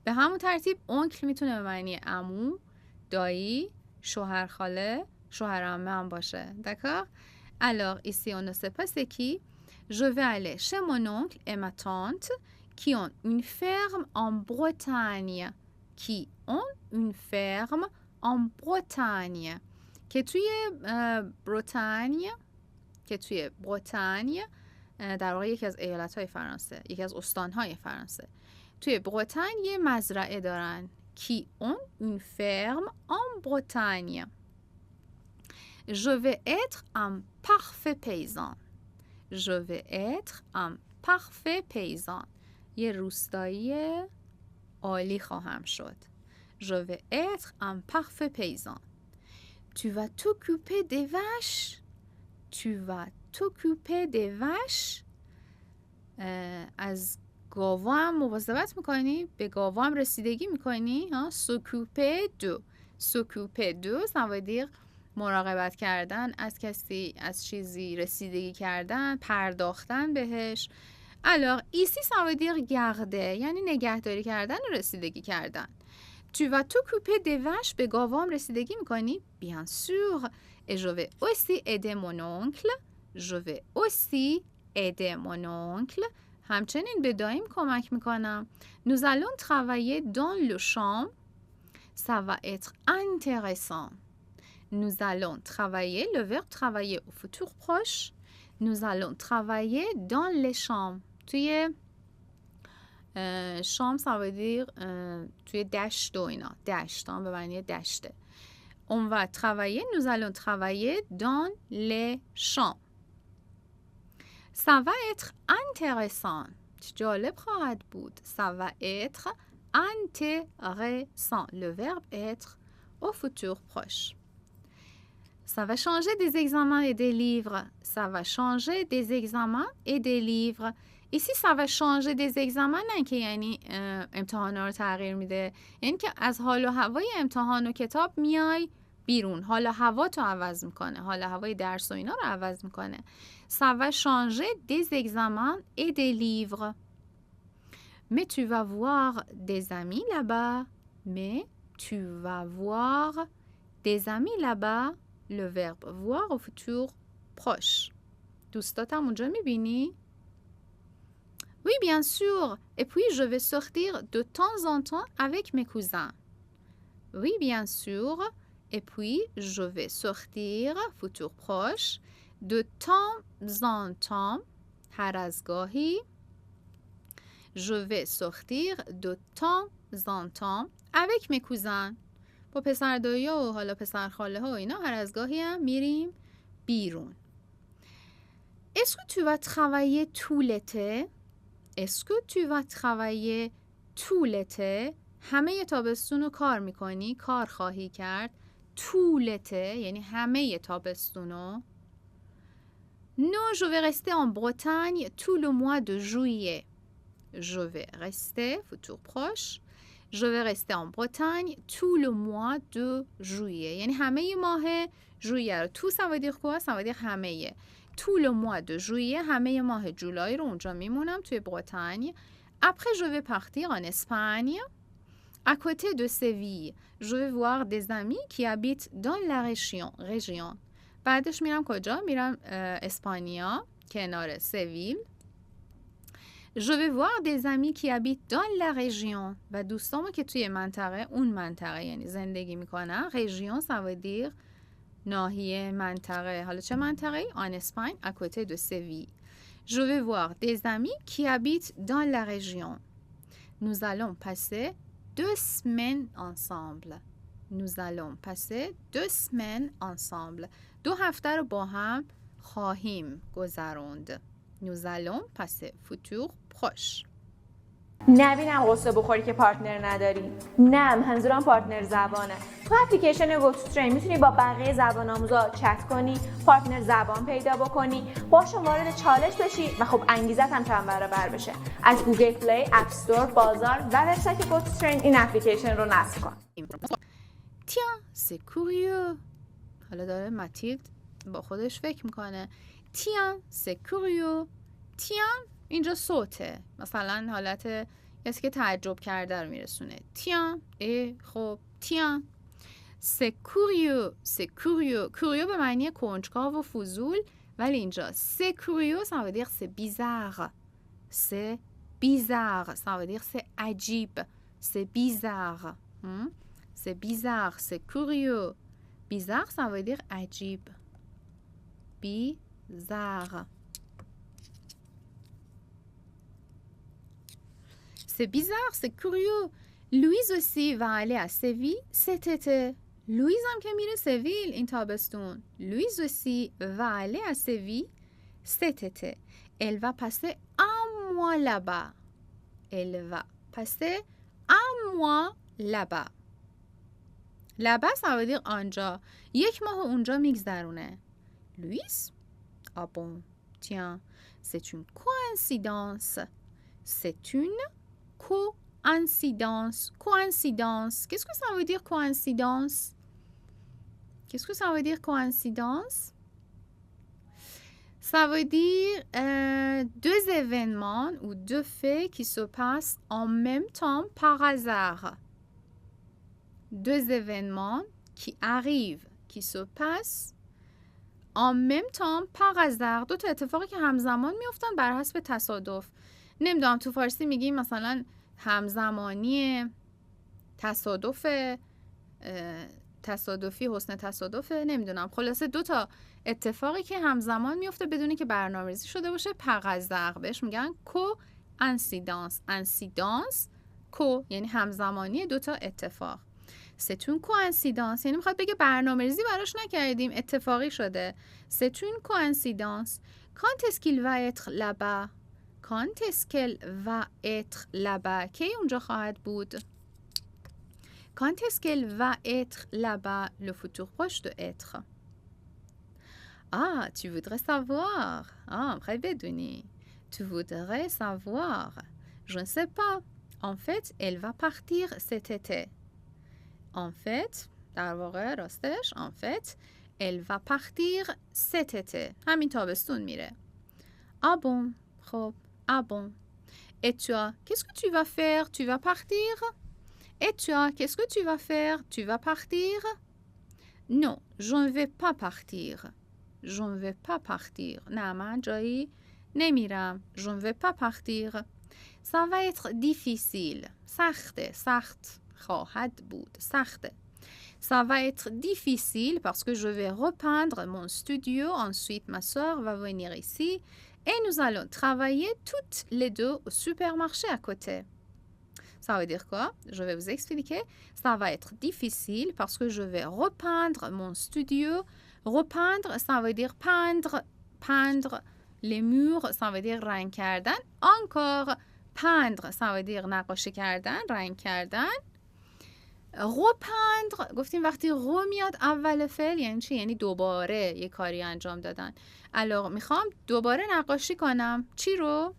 به همون ترتیب اونکل میتونه به معنی عمو، دایی، شوهر خاله، شوهر عمه هم باشه. d'accord? Alors ici on ne sait pas c'est qui. Je vais aller chez mon oncle et ma tante qui ont une ferme en Bretagne. Qui ont une ferme en Bretagne. که توی برتانیه در واقع یکی از ایالت‌های فرانسه، یکی از استان‌های فرانسه. توی برتانیه یه مزرعه دارن. Qui ont une ferme en Bretagne. Je vais être un parfait paysan. Je vais être un parfait paysan. یه روستایی عالی خواهم شد. Je vais être un parfait paysan. Tu vas t'occuper des vaches. Tu vas t'occuper des vaches. از گاوا هم مواظبت میکنی؟ به گاوا هم رسیدگی میکنی؟ s'occuper de. s'occuper de ça veut dire مراقبت کردن از کسی، از چیزی رسیدگی کردن، پرداختن بهش. alors ici ça veut dire garder یعنی نگهداری کردن و رسیدگی کردن. tu vas t'occuper des vaches به گاوام رسیدگی میکنی؟ bien sûr. et je vais aussi aider mon oncle. je vais aussi aider mon oncle. همچنین به دایم کمک میکنم. nous allons travailler dans le champ. ça va être intéressant. nous allons travailler, le verbe travailler au futur proche. nous allons travailler dans les champs. توی شام ça veut dire توی دشت و اینا. دشت به معنی دشته. on va travailler, nous allons travailler dans les champs. ça va être intéressant. جالب خواهد بود. ça va être intéressant. le verbe être au futur proche. ça va changer des examens et des livres. ça va changer des examens et des livres. ici ça va changer des examens نه که یعنی امتحانا رو تغییر میده، یعنی که از حال و هوای امتحان و کتاب میای بیرون، حال و هوا تو عوض میکنه، حال و هوای درس و اینا رو عوض میکنه. ça va changer des examens et des livres. mais tu vas voir des amis là-bas. mais tu vas voir des amis là-bas. le verbe voir au futur proche. دوستاتم اونجا میبینی؟ oui bien sûr. et puis je vais sortir de temps en temps avec mes cousins. oui bien sûr. et puis je vais sortir futur proche de temps en temps. هر از گاهی. je vais sortir de temps en temps avec mes cousins. با پسر دایی‌ها و حالا پسر خاله ها و اینا هر از گاهی هم میریم بیرون. est-ce que tu vas travailler tout l'été? est-ce que tu vas travailler tout l'été? همه تابستون رو کار میکنی؟ کار خواهی کرد. tout l'été یعنی همه تابستون رو. non, je vais rester en Bretagne tout le mois de juillet. je vais rester, futur proche. je vais rester en Bretagne tout le mois de juillet. یعنی همه ماه ژوئیه رو. tout ça veut dire quoi? ça veut dire همه. tout le mois de juillet همه ماه جولای رو اونجا میمونم توی برتانیه. après je vais partir en Espagne à côté de Séville. je vais voir des amis qui habitent dans la région. بعدش میرم کجا؟ میرم اسپانیا کنار سویل. je vais voir des amis qui habitent dans la région. و دوستامو که توی منطقه، اون منطقه یعنی زندگی میکنن. région ça veut dire ناحیه، منطقه. حالا چه منطقه؟ en Espagne à côté de Séville. je vais voir des amis qui habitent dans la région. nous allons passer 2 semaines ensemble. nous allons passer 2 semaines ensemble. 2 هفته رو با هم خواهیم گذروند. nous allons passer futur proche. نبینم غصه بخوری که پارتنر نداری. نه، منظورم پارتنر زبانه. تو اپلیکیشن گوتوترین میتونی با بقیه زبان آموزا چت کنی، پارتنر زبان پیدا بکنی، باشون وارد چالش بشی و خب انگیزت هم چند برابر بشه. از گوگل پلی، اپ استور، بازار و وبسایت گوتوترین این اپلیکیشن رو نصب کن. tiens c'est curieux. حالا داره ماتیلد با خودش فکر میکنه. tiens c'est curieux. tiens اینجا صوته، مثلا حالت کسی که تعجب کرده رو میرسونه. tiens خب tiens c'est curieux. c'est curieux. curieux به معنی کنجکاو و فضول، ولی اینجا c'est curieux ça veut dire c'est bizarre. c'est bizarre ça veut dire c'est عجیب. c'est bizarre. c'est bizarre. c'est curieux. bizarre ça veut dire عجیب. bizarre. c'est bizarre, c'est curieux. Louise aussi va aller à Séville cet été. Louise هم که میره سویل این تابستون. Louise aussi va aller à Séville cet été. Elle va passer un mois là-bas. Elle va passer un mois là-bas. Là-bas ça veut dire آنجا. 1 ماه اونجا میگذرونه. Luis? Ah bon, tiens, c'est une coïncidence. C'est une coïncidence. Coïncidence. Qu'est-ce que ça veut dire coïncidence? Qu'est-ce que ça veut dire coïncidence? Ça veut dire deux événements ou deux faits qui se passent en même temps par hasard. Deux événements qui arrivent, qui se passent en même temps par hasard. دو تا اتفاقی که همزمان میافتن بر حسب تصادف. نمیدونم تو فارسی میگیم مثلا همزمانی، تصادفی، حسن تصادفه، نمیدونم. خلاصه 2 تا اتفاقی که همزمان میفته بدون که برنامه‌ریزی شده باشه par hasard بهش میگن coïncidence. incidence co یعنی همزمانی 2 تا اتفاق. C'est une coïncidence یعنی میخواد بگه برنامه‌ریزی براش نکردیم، اتفاقی شده. C'est une coïncidence. Quand est-ce qu'il va être là-bas? Quand est-ce qu'elle va être là-bas? کی اونجا خواهد بود؟ Quand est-ce qu'elle va être là-bas? Le futur proche de être. Ah, tu voudrais savoir. Ah, میخوای بدونی. Tu voudrais savoir. Je ne sais pas. En fait, elle va partir cet été. En fait, در واقع راستش en fait, elle va partir cet été. همین تابستون میره. Ah bon, خب. Ah bon. Et toi, qu'est-ce que tu vas faire? Tu vas partir? Et toi, qu'est-ce que tu vas faire? Tu vas partir? Non, je ne vais pas partir. Je ne vais pas partir. نه من جایی نمیرم. Je ne vais pas partir. Ça va être difficile. سخت خواهد بود. سخته. Ça va être difficile parce que je vais repeindre mon studio. Ensuite, ma soeur va venir ici et nous allons travailler toutes les deux au supermarché à côté. Ça veut dire quoi? Je vais vous expliquer. Ça va être difficile parce que je vais repeindre mon studio. Repeindre, ça veut dire peindre les murs, ça veut dire رنگ کردن. Encore, peindre, ça veut dire نقاشی کردن، رنگ کردن. repeindre گفتیم وقتی رو میاد اول فعل یعنی چی؟ یعنی دوباره یه کاری انجام دادن. الان میخوام دوباره نقاشی کنم. چی رو؟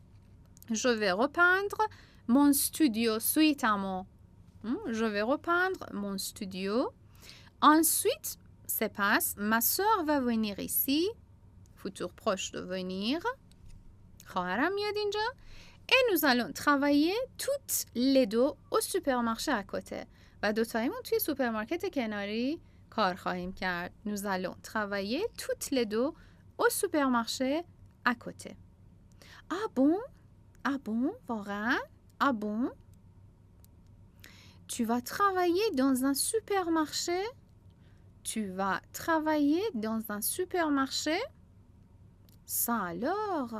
je vais repeindre mon studio سویتمو. je vais repeindre mon studio. Ensuite, سپس ma soeur va venir ici. futur proche de venir. خواهرم میاد اینجا. Et nous allons travailler toutes les deux au supermarché à côté. و دوتایمون توی سوپرمارکت کناری کار خواهیم کرد. Nous allons travailler toutes les deux au supermarché à côté. Ah bon? Ah bon? واقعا? Ah bon? Tu vas travailler dans un supermarché? Tu vas travailler dans un supermarché? Ça alors?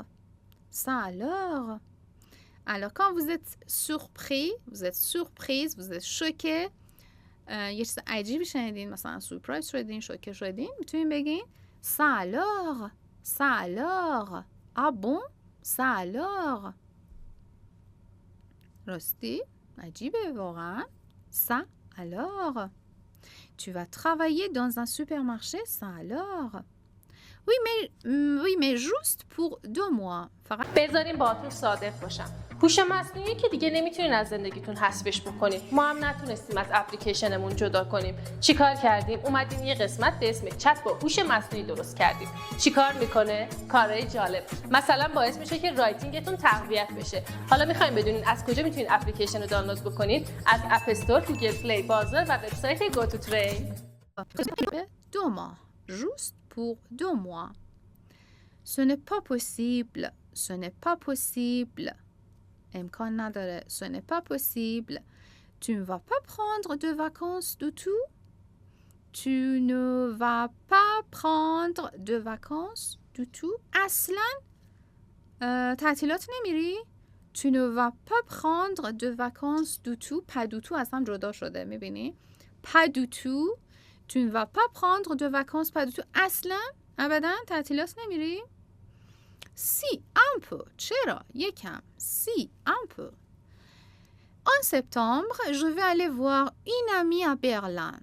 Ça alors? Alors, quand vous êtes surpris, vous êtes surprise, vous êtes choqué, یه چیز عجیبی شنیدین، مثلا سورپرایز شدین، شوکه شدین، میتونین بگین ça alors, ça alors, ah bon, ça alors. راستی عجیبه واقعا. ça alors. Tu vas travailler dans un supermarché, ça alors. Oui, mais juste pour 2 mois. فقط بذاریم باهاتون صادق باشم. هوش مصنوعی که دیگه نمیتونین از زندگیتون حذفش بکنین. ما هم نتونستیم از اپلیکیشنمون جدا کنیم. چیکار کردیم؟ اومدیم یه قسمت به اسم چت با هوش مصنوعی درست کردیم. چیکار میکنه؟ کارهای جالب. مثلا باعث میشه که رایتینگتون تقویت بشه. حالا میخوایم بدونین از کجا میتونین اپلیکیشن رو دانلود بکنین؟ از اپ استور، گوگل پلی، بازار و وبسایت گو تو ترین. 2 mois. Juste pour 2 mois. Ce n'est pas possible. Ce n'est pas possible. امکان نداره. Ce n'est pas possible. Tu ne vas pas prendre de vacances du tout? Tu ne vas pas prendre de vacances du tout? اصلا تعطیلات نمیری؟ Tu ne vas pas prendre de vacances du tout. Pas du tout اصلا جدا شده. میبینی؟ Pas du tout. Tu ne vas pas prendre de vacances. Pas du tout. اصلا ابدا تعطیلات نمیری؟ si un peu چرا یکم si un peu En septembre, je vais aller voir une amie à Berlin.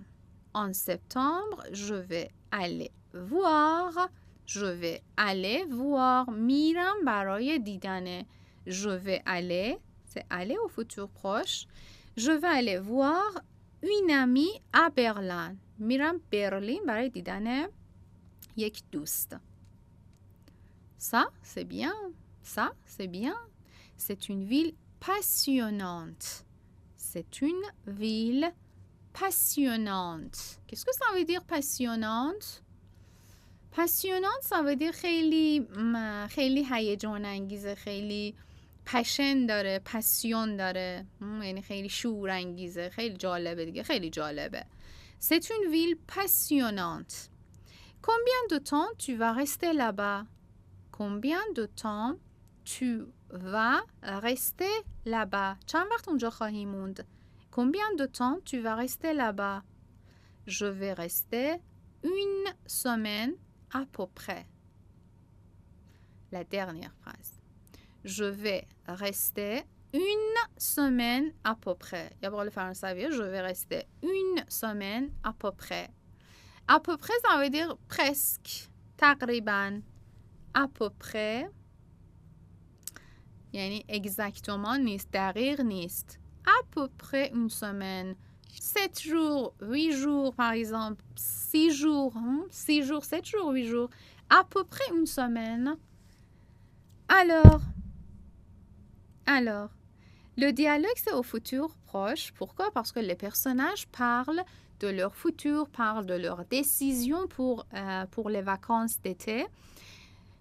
En septembre, je vais aller voir میرم برای دیدن je vais aller c'est aller au futur proche je vais aller voir une amie à Berlin میرم برلین برای دیدن یک دوست ça c'est bien c'est une ville passionnante c'est une ville passionnante qu'est-ce que ça veut dire passionnante passionnante ça veut dire خیلی هیجان انگیزه خیلی پشن داره پاسیون داره یعنی خیلی شور انگیزه خیلی جالبه دیگه خیلی جالبه c'est une ville passionnante combien de temps tu vas rester là-bas combien de temps tu vas rester là-bas چند وقت اونجا خواهی موند combien de temps tu vas rester là-bas je vais rester une semaine à peu près la dernière phrase je vais rester une semaine à peu près یا به قول فرانسوی je vais rester une semaine à peu près à peu près ça veut dire presque تقریبا à peu près یعنی exactement نیست دقیق نیست à peu près une semaine 7 jours 8 jours par exemple 6 jours 6 jours 7 jours 8 jours à peu près une semaine alors le dialogue c'est au futur proche pourquoi parce que les personnages parlent de leur futur parlent de leurs décisions pour les vacances d'été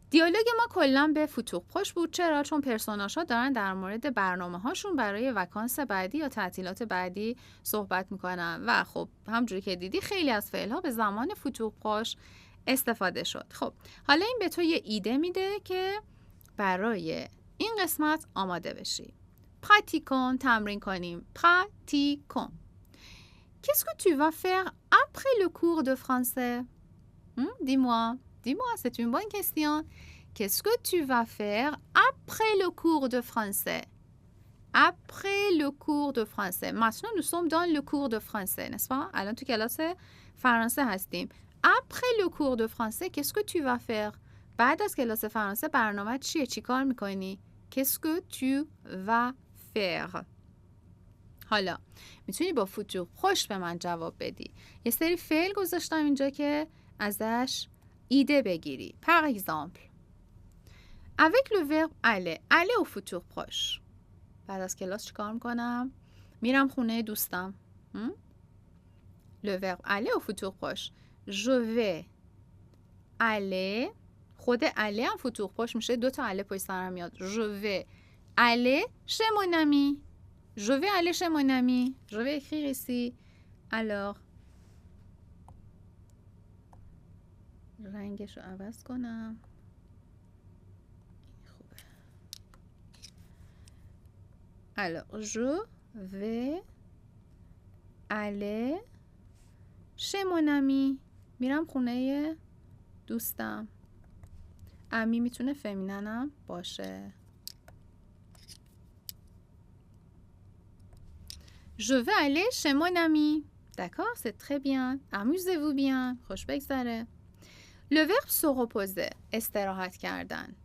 دیالوگ ما کلا به فوتور پروش بود چرا چون پرسوناژها دارن در مورد برنامه هاشون برای وکانس بعدی یا تعطیلات بعدی صحبت میکنن و خب همونجوری که دیدی خیلی از فعل ها به زمان فوتور پروش استفاده شد خب حالا این به تو یه ایده میده که برای این قسمت آماده بشی pratiquons تمرین کنیم pratiquons qu'est-ce que tu vas faire après le cours de français Dis-moi, c'est une bonne question. Qu'est-ce que tu vas faire après le cours de français Après le cours de français. Maintenant, nous sommes dans le cours de français, n'est-ce pas الان تو کلاس فرانسه هستیم. Après le cours de français, qu'est-ce que tu vas faire بعد از کلاس فرانسه برنامه چیه؟ چی کار میکنی؟ Qu'est-ce que tu vas faire حالا میتونی با فوتور پروش به من جواب بدی. یه سری فعل گذاشتم اینجا که ازش ایده بگیری. Par exemple, avec le verbe aller au futur proche. بعد از کلاس چیکار میکنم؟ میرم خونه دوستم. Le verbe aller au futur proche. Je vais aller. خود aller هم futur proche میشه. 2 تا aller پشت سرم میاد. Je vais aller chez mon ami. Je vais aller chez mon ami. Je vais écrire ici. Alors رنگش رو عوض کنم خوبه alors je vais aller chez mon ami میرم خونه دوستم امی میتونه فمیننم باشه je vais aller chez mon ami d'accord c'est très bien amusez-vous bien خوش بگذره Le verbe se reposer استراحت کردن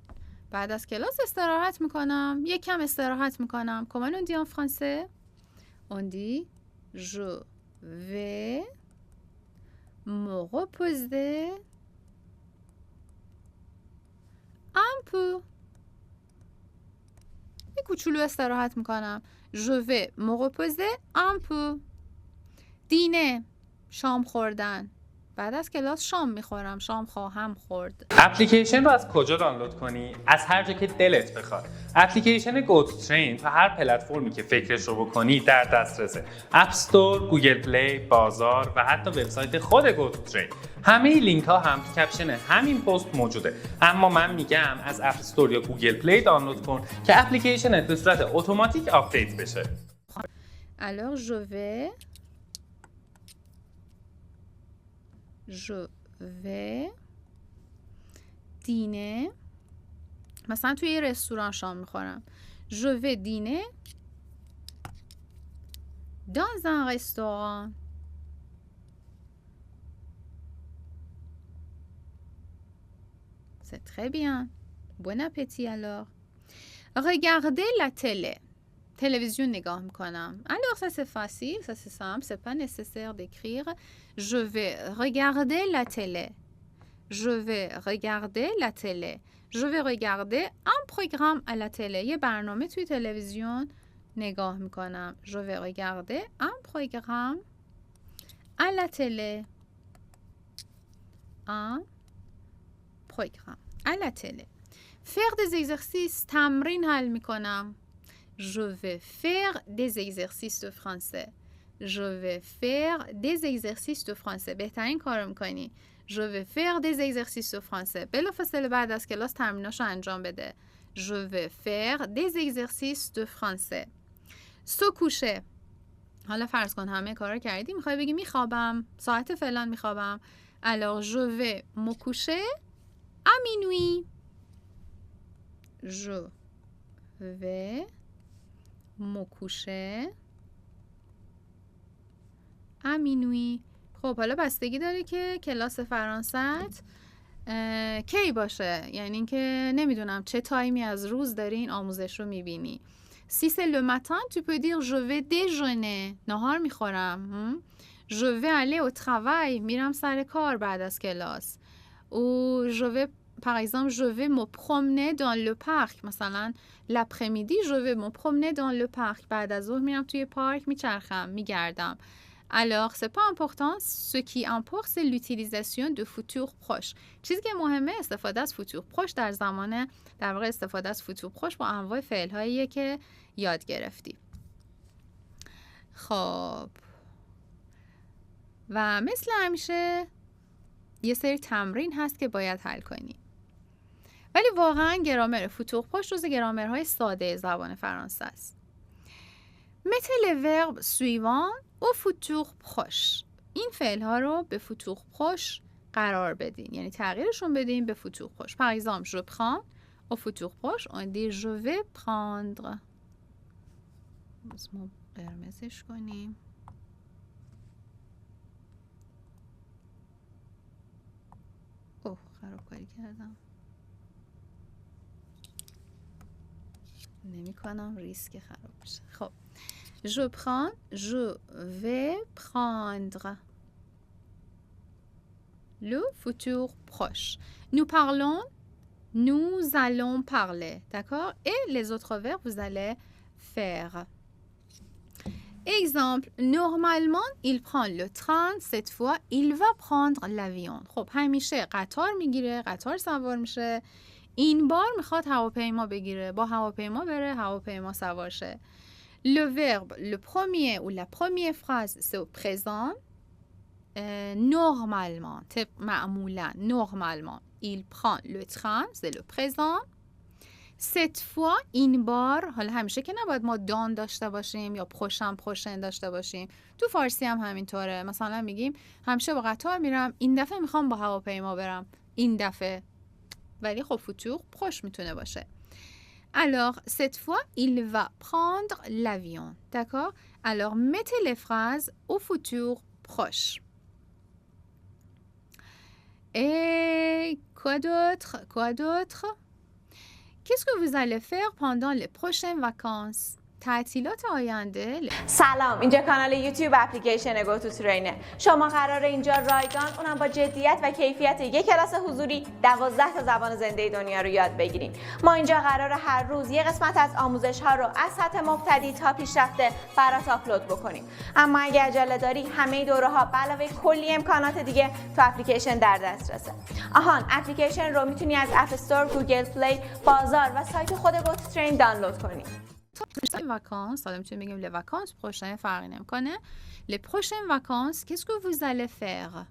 بعد از کلاس استراحت میکنم یکم استراحت میکنم comment on dit en français on dit je vais me reposer un peu یه کوچولو استراحت میکنم je vais me reposer un peu دینه شام خوردن بعد از کلاس شام میخورم شام خواهم خورد اپلیکیشن رو از کجا دانلود کنی؟ از هر جا که دلت بخواد. اپلیکیشن گوتترین تو هر پلتفرمی که فکرش رو بکنی در دسترسه. اپ استور، گوگل پلی، بازار و حتی وبسایت خود گوتترین. همه لینک ها هم تو کپشن همین پست موجوده. اما من میگم از اپ استور یا گوگل پلی دانلود کن که اپلیکیشنت به صورت اتوماتیک آپدیت بشه. Alors je vais dîner مثلا توی یه رستوران شام میخورم. Je vais dîner dans un restaurant. C'est très bien. Bon appétit alors. Regardez la télé. Télévision نگاه میکنم. Alors ça c'est facile, ça c'est simple, c'est pas nécessaire d'écrire. Je vais regarder la télé. Je vais regarder la télé. Je vais regarder un programme à la télé. یه برنامه توی تلویزیون نگاه میکنم. Je vais regarder un programme à la télé. Un programme à la télé. Faire des exercices. تمرین حل میکنم. Je vais faire des exercices de français. Je vais faire des exercices de français. بهترین کارو میکنی. Je vais faire des exercices de français. بلافاصله بعد از کلاس تمریناشو انجام بده. Je vais faire des exercices de français. Se coucher. حالا فرض کن همه کارا کردی، میخوای بگی میخوابم، ساعت فلان میخوابم. Alors je vais me coucher à minuit. Je vais me coucher à minuit. خب حالا بستگی داره که کلاس فرانسه‌ت کی باشه، یعنی اینکه نمیدونم چه تایمی از روز داری این آموزش رو میبینی. Si c'est le matin, tu peux dire je vais déjeuner. نهار میخورم. Je vais aller au travail. میرم سر کار بعد از کلاس. Ou je vais, par exemple, je vais me promener dans le parc. مثلا l'après-midi, je vais me promener dans le parc. بعد از ظهر میرم توی پارک میچرخم، میگردم. Alors, c'est pas important. Ce qui importe, c'est l'utilisation de futur proche. چیزی که مهمه استفاده از futur proche در واقع استفاده از futur proche با انواع فعل‌هاییه که یاد گرفتی. خب و مثل همیشه یه سری تمرین هست که باید حل کنی. ولی واقعا گرامر futur proche جزو گرامرهای ساده زبان فرانسه است. Mettez les verbes suivants au futur proche. این فعل ها رو به futur proche قرار بدین، یعنی تغییرشون بدین به futur proche. Par exemple, je prends. Au futur proche, on dit je vais prendre. اسمو قرمزش کنیم. اوه خرابکاری کردم. نمی کنم ریسک خراب بشه. خب je prends, je vais prendre. Le futur proche. Nous parlons, nous allons parler. D'accord? Et les autres verbes, vous allez faire. Exemple, normalement, il prend le train. Cette fois, il va prendre l'avion. خب همیشه قطار میگیره، قطار سوار میشه. این بار میخواد هواپیما بگیره، با هواپیما بره، هواپیما سوار شه. Le verbe, le premier ou la première phrase, c'est au présent. Normalement, normalement, il prend le train, c'est le présent. Cette fois, این بار، حالا همیشه که نباید ما دان داشته باشیم یا پروشن داشته باشیم. تو فارسی هم همینطوره. مثلا میگیم همیشه با قطار میرم، این دفعه میخوام با هواپیما برم. این دفعه. ولی خب futur proche میتونه باشه. Alors, cette fois, il va prendre l'avion. D'accord? Alors, mettez les phrases au futur proche. Et quoi d'autre? Qu'est-ce que vous allez faire pendant les prochaines vacances? تعطیلات آینده. سلام، اینجا کانال یوتیوب اپلیکیشن گو تو ترینه. شما قراره اینجا رایگان، اونم با جدیت و کیفیت یک کلاس حضوری 12 تا زبان زنده دنیا رو یاد بگیرین. ما اینجا قراره هر روز یه قسمت از آموزش ها رو از سطح مبتدی تا پیشرفته برات آپلود بکنیم. اما اگه عجله داری، همه دوره ها به علاوه کلی امکانات دیگه تو اپلیکیشن در دسترسه. آهان، اپلیکیشن رو میتونی از اپ استور، گوگل پلی، بازار و سایت خود گو تو ترین دانلود کنی. Les vacances, حالا میتونیم بگیم les vacances prochaines فرقی نمیکنه. Les prochaines vacances, qu'est-ce que vous allez faire?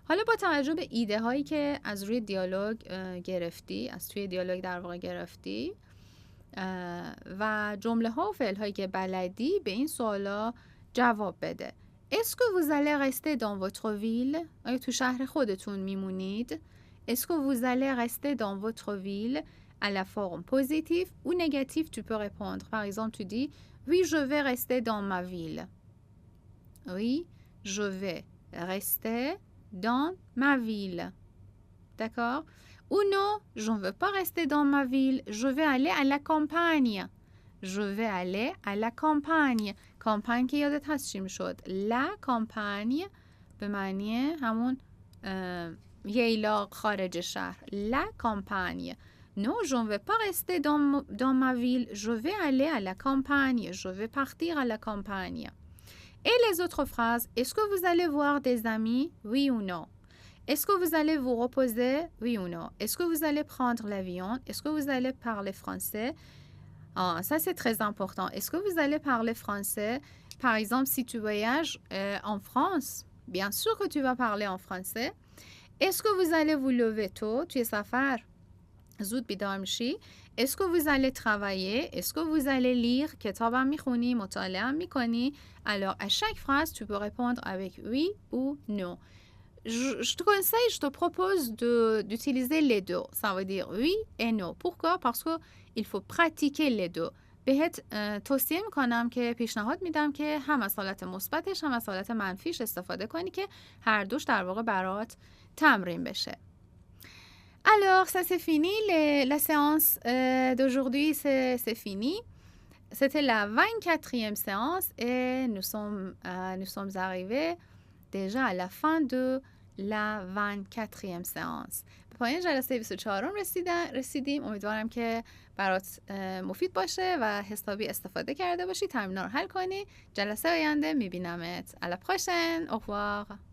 حالا با توجه به ایده هایی که از روی دیالوگ گرفتی، از توی دیالوگ در واقع گرفتی و جمله ها و فعل هایی که بلدی، به این سوالا جواب بده. Est-ce que vous allez rester dans votre ville? آیا تو شهر خودتون میمونید؟ Est-ce que vous allez rester dans votre ville? à la forme positive ou négative, tu peux répondre. Par exemple, tu dis oui, je vais rester dans ma ville. Oui, je vais rester dans ma ville. D'accord? Ou non, je ne veux pas rester dans ma ville. Je vais aller à la campagne. Je vais aller à la campagne. campagne که یادت هست چی میشد؟ La campagne به معنی همون ییلاق خارج شهر. La campagne. Non, je ne vais pas rester dans ma ville. Je vais aller à la campagne. Je vais partir à la campagne. Et les autres phrases, est-ce que vous allez voir des amis? Oui ou non? Est-ce que vous allez vous reposer? Oui ou non? Est-ce que vous allez prendre l'avion? Est-ce que vous allez parler français? Ah, ça c'est très important. Est-ce que vous allez parler français? Par exemple, si tu voyages en France, bien sûr que tu vas parler en français. Est-ce que vous allez vous lever tôt? توی سفر زود بیدار میشی. Est-ce que vous allez travailler? Est-ce que vous allez lire? کتابم میخونی؟ مطالعه میکنی؟ Alors, à chaque phrase, tu peux répondre avec oui ou non. Je te conseille, je te propose d'utiliser les deux. Ça veut dire oui et non. Pourquoi? Parce qu'il faut pratiquer les deux. بهت توصیه میکنم که پیشنهاد میدم که هم از حالت مثبتش هم از حالت منفیش استفاده کنی که هر دوش در واقع برات تمرین بشه. Alors, ça c'est fini. La séance d'aujourd'hui, c'est fini. C'était la 24e séance et nous sommes arrivés déjà à la fin de la 24e séance. به پایان جلسه 24 رسیدیم. امیدوارم که برات مفید باشه و حسابی استفاده کرده باشی. تمرین‌ها رو حل کنی. جلسه آینده میبینمت. À la prochaine. Au revoir.